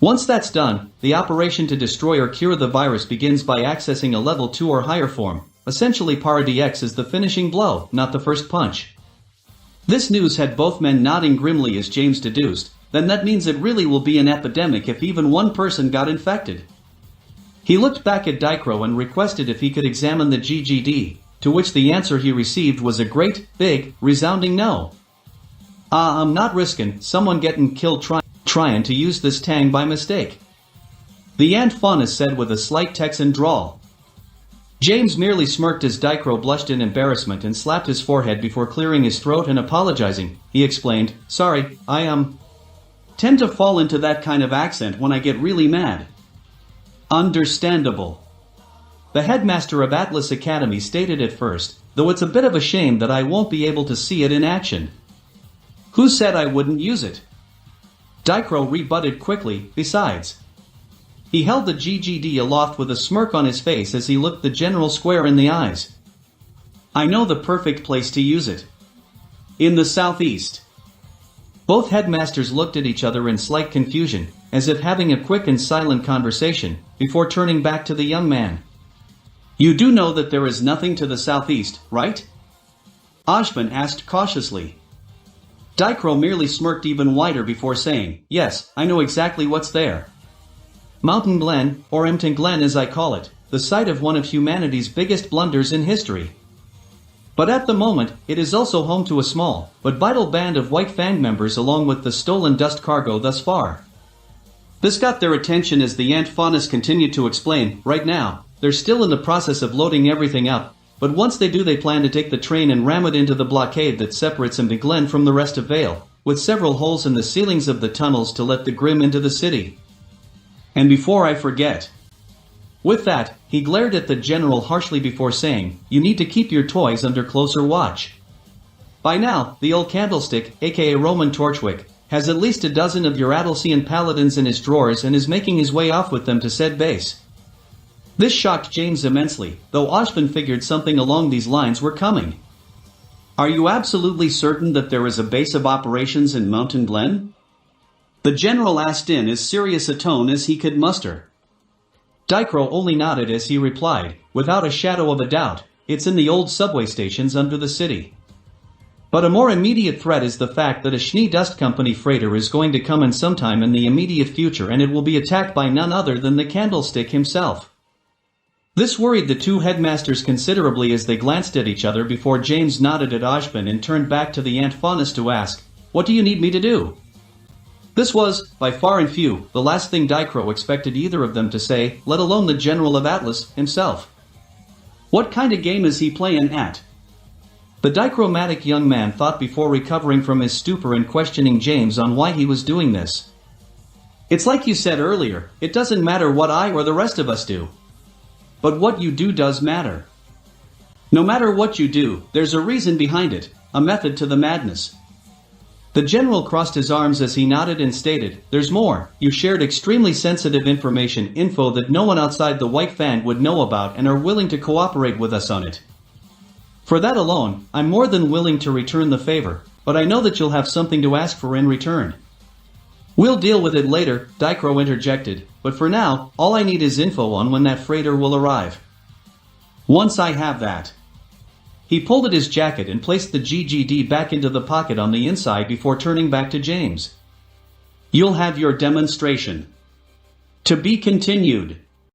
Once that's done, the operation to destroy or cure the virus begins by accessing a level 2 or higher form. Essentially, Paradx is the finishing blow, not the first punch. This news had both men nodding grimly as James deduced, then that means it really will be an epidemic if even one person got infected. He looked back at Dicro and requested if he could examine the GGD, to which the answer he received was a great, big, resounding no. I'm not risking someone getting killed trying to use this tang by mistake. The antagonist said with a slight Texan drawl. James merely smirked as Dicro blushed in embarrassment and slapped his forehead before clearing his throat and apologizing. He explained, sorry, I tend to fall into that kind of accent when I get really mad. Understandable. The headmaster of Atlas Academy stated at first, though it's a bit of a shame that I won't be able to see it in action. Who said I wouldn't use it? Dicro rebutted quickly, besides. He held the GGD aloft with a smirk on his face as he looked the general square in the eyes. I know the perfect place to use it. In the southeast. Both headmasters looked at each other in slight confusion, as if having a quick and silent conversation, before turning back to the young man. You do know that there is nothing to the southeast, right? Ozpin asked cautiously. Dicro merely smirked even wider before saying, yes, I know exactly what's there. Mountain Glen, or Empton Glen as I call it, the site of one of humanity's biggest blunders in history. But at the moment, it is also home to a small, but vital band of White Fang members along with the stolen dust cargo thus far. This got their attention as the antagonist continued to explain, right now, they're still in the process of loading everything up, but once they do they plan to take the train and ram it into the blockade that separates Empton Glen from the rest of Vale, with several holes in the ceilings of the tunnels to let the Grim into the city. And before I forget. With that, he glared at the general harshly before saying, you need to keep your toys under closer watch. By now, the old candlestick, aka Roman Torchwick, has at least a dozen of your Adelsian paladins in his drawers and is making his way off with them to said base. This shocked James immensely, though Ozpin figured something along these lines were coming. Are you absolutely certain that there is a base of operations in Mountain Glen? The general asked in as serious a tone as he could muster. Dicro only nodded as he replied, without a shadow of a doubt, it's in the old subway stations under the city. But a more immediate threat is the fact that a Schnee Dust Company freighter is going to come in sometime in the immediate future and it will be attacked by none other than the Candlestick himself. This worried the two headmasters considerably as they glanced at each other before James nodded at Ozpin and turned back to the antagonist to ask, what do you need me to do? This was, by far and few, the last thing Dicro expected either of them to say, let alone the General of Atlas himself. What kind of game is he playing at? The dichromatic young man thought before recovering from his stupor and questioning James on why he was doing this. It's like you said earlier, it doesn't matter what I or the rest of us do. But what you do does matter. No matter what you do, there's a reason behind it, a method to the madness. The general crossed his arms as he nodded and stated, there's more, you shared extremely sensitive info that no one outside the White Fang would know about and are willing to cooperate with us on it. For that alone, I'm more than willing to return the favor, but I know that you'll have something to ask for in return. We'll deal with it later, Dicro interjected, but for now, all I need is info on when that freighter will arrive. Once I have that. He pulled at his jacket and placed the GGD back into the pocket on the inside before turning back to James. You'll have your demonstration. To be continued.